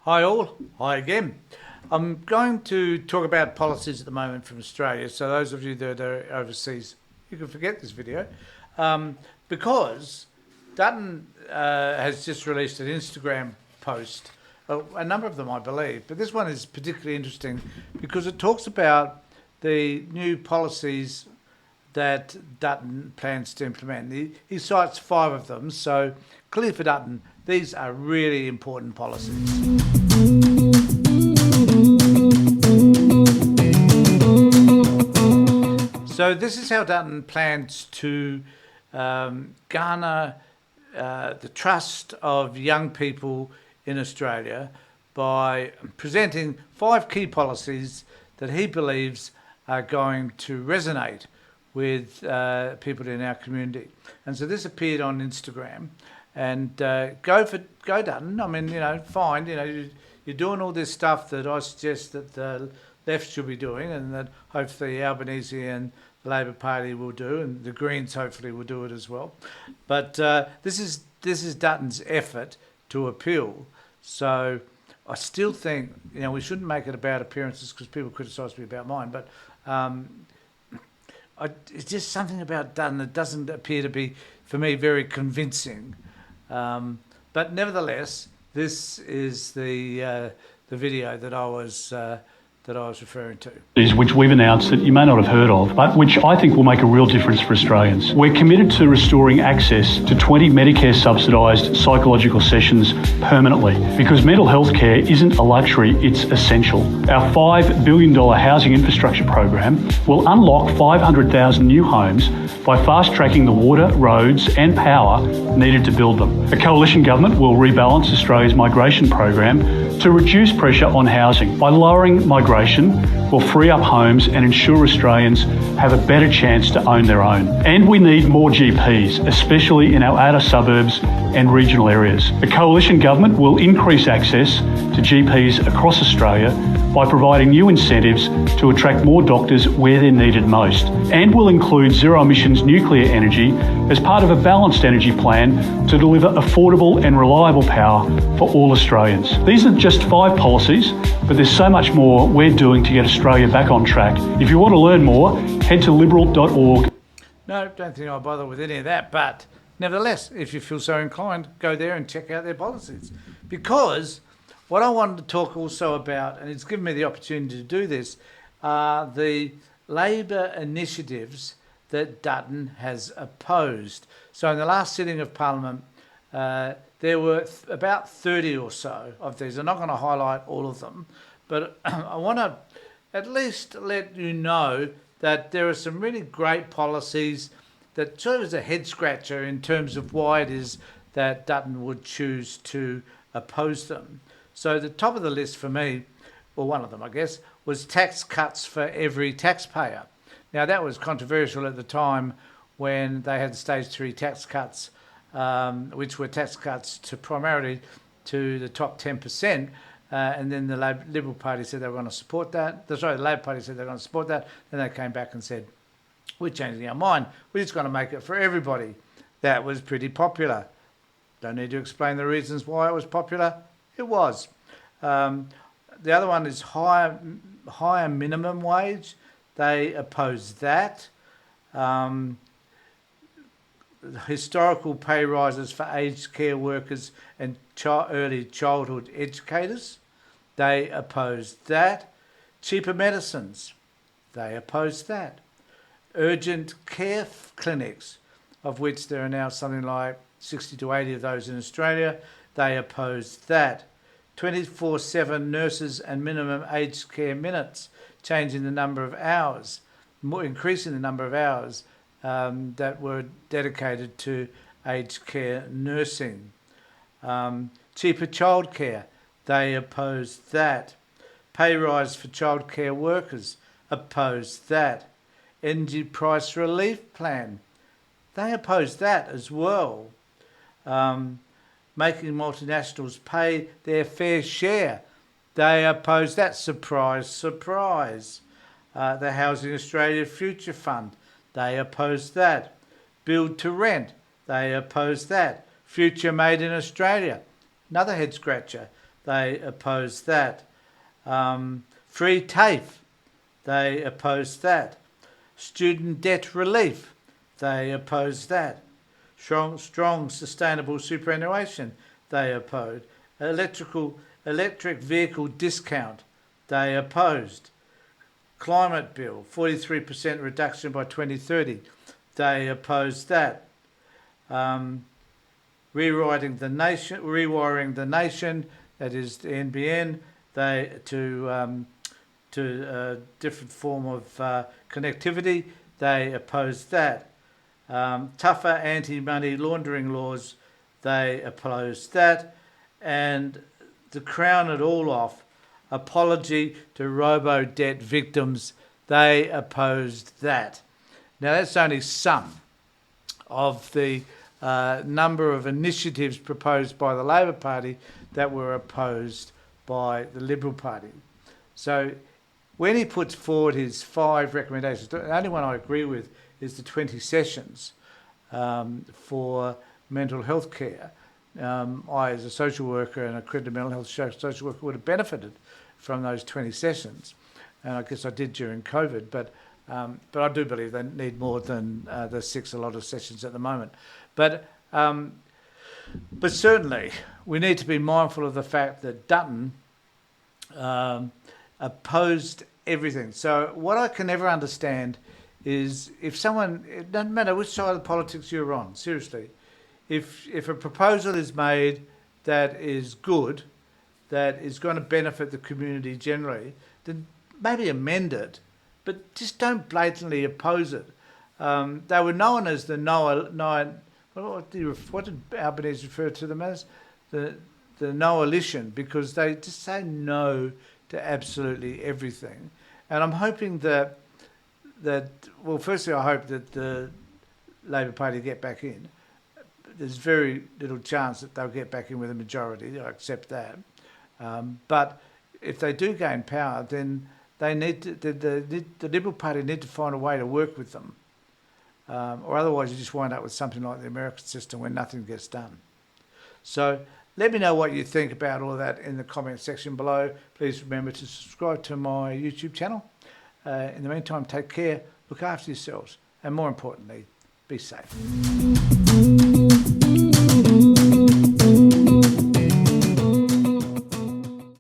Hi all, hi again. I'm going to talk about policies at the moment from Australia. So those of you that are overseas, you can forget this video, because Dutton has just released an Instagram post, a number of them I believe, but this one is particularly interesting because it talks about the new policies that Dutton plans to implement. He cites five of them, so clearly for Dutton, these are really important policies. So this is how Dutton plans to garner the trust of young people in Australia by presenting five key policies that he believes are going to resonate with people in our community. And so this appeared on Instagram. And go Dutton. I mean, fine. You're doing all this stuff that I suggest that the left should be doing, and that hopefully Albanese and the Labor Party will do, and the Greens hopefully will do it as well. But this is Dutton's effort to appeal. So I still think we shouldn't make it about appearances because people criticise me about mine. But it's just something about Dutton that doesn't appear to be, for me, very convincing. But nevertheless, this is the video that I was referring to. Which we've announced that you may not have heard of, but which I think will make a real difference for Australians. We're committed to restoring access to 20 Medicare subsidised psychological sessions permanently, because mental health care isn't a luxury, it's essential. Our $5 billion housing infrastructure program will unlock 500,000 new homes by fast-tracking the water, roads and power needed to build them. The coalition government will rebalance Australia's migration program to reduce pressure on housing. By lowering migration, will free up homes and ensure Australians have a better chance to own their own. And we need more GPs, especially in our outer suburbs and regional areas. The coalition government will increase access to GPs across Australia by providing new incentives to attract more doctors where they're needed most, and will include zero emissions nuclear energy as part of a balanced energy plan to deliver affordable and reliable power for all Australians. These are just five policies, but there's so much more we're doing to get Australia back on track. If you want to learn more, head to liberal.org. No, don't think I'll bother with any of that, but nevertheless, if you feel so inclined, go there and check out their policies. Because what I wanted to talk also about, and it's given me the opportunity to do this, are the Labor initiatives that Dutton has opposed. So in the last sitting of Parliament, there were about 30 or so of these. I'm not going to highlight all of them, but I want to at least let you know that there are some really great policies that sort of is a head scratcher in terms of why it is that Dutton would choose to oppose them. So the top of the list for me, or one of them I guess, was tax cuts for every taxpayer. Now that was controversial at the time when they had the stage 3 tax cuts, which were tax cuts to primarily to the top 10%. And then the Liberal Party said they were going to support that. The Labor Party said they were going to support that. Then they came back and said, we're changing our mind. We're just going to make it for everybody. That was pretty popular. Don't need to explain the reasons why it was popular. It was. The other one is higher minimum wage. They opposed that. Historical pay rises for aged care workers and early childhood educators. They opposed that. Cheaper medicines. They opposed that. Urgent care clinics, of which there are now something like 60 to 80 of those in Australia. They opposed that. 24/7 nurses and minimum aged care minutes, changing the number of hours, increasing the number of hours that were dedicated to aged care nursing. Cheaper childcare, they opposed that. Pay rise for childcare workers, opposed that. Energy price relief plan, they opposed that as well. Making multinationals pay their fair share, they opposed that. Surprise, surprise. The Housing Australia Future Fund, they opposed that. Build to rent, they opposed that. Future Made in Australia, another head scratcher. they opposed that. Free TAFE, they opposed that. Student debt relief, they opposed that. Strong sustainable superannuation, they opposed. Electric vehicle discount, they opposed. Climate bill, 43% reduction by 2030, they opposed that. Rewiring the nation, that is the NBN, to different form of connectivity, they opposed that. Tougher anti-money laundering laws, they opposed that. And to crown it all off, apology to robo-debt victims, they opposed that. Now that's only some of the number of initiatives proposed by the Labor Party that were opposed by the Liberal Party. So when he puts forward his 5 recommendations, the only one I agree with is the 20 sessions for mental health care. I, as a social worker and accredited mental health social worker, would have benefited from those 20 sessions. And I guess I did during COVID, but I do believe they need more than the 6 allotted sessions at the moment. But certainly we need to be mindful of the fact that Dutton opposed everything. So what I can never understand is if someone, it doesn't matter which side of the politics you're on, seriously, if a proposal is made that is good, that is going to benefit the community generally, then maybe amend it, but just don't blatantly oppose it. They were known as the what did Albanese refer to them as? The Noalition, because they just say no to absolutely everything. And I'm hoping that well, firstly, I hope that the Labor Party get back in. There's very little chance that they'll get back in with a majority. I accept that. But if they do gain power, then they need to, the Liberal Party need to find a way to work with them. Or otherwise you just wind up with something like the American system where nothing gets done. So let me know what you think about all of that in the comment section below. Please remember to subscribe to my YouTube channel. In the meantime, take care, look after yourselves, and more importantly, be safe.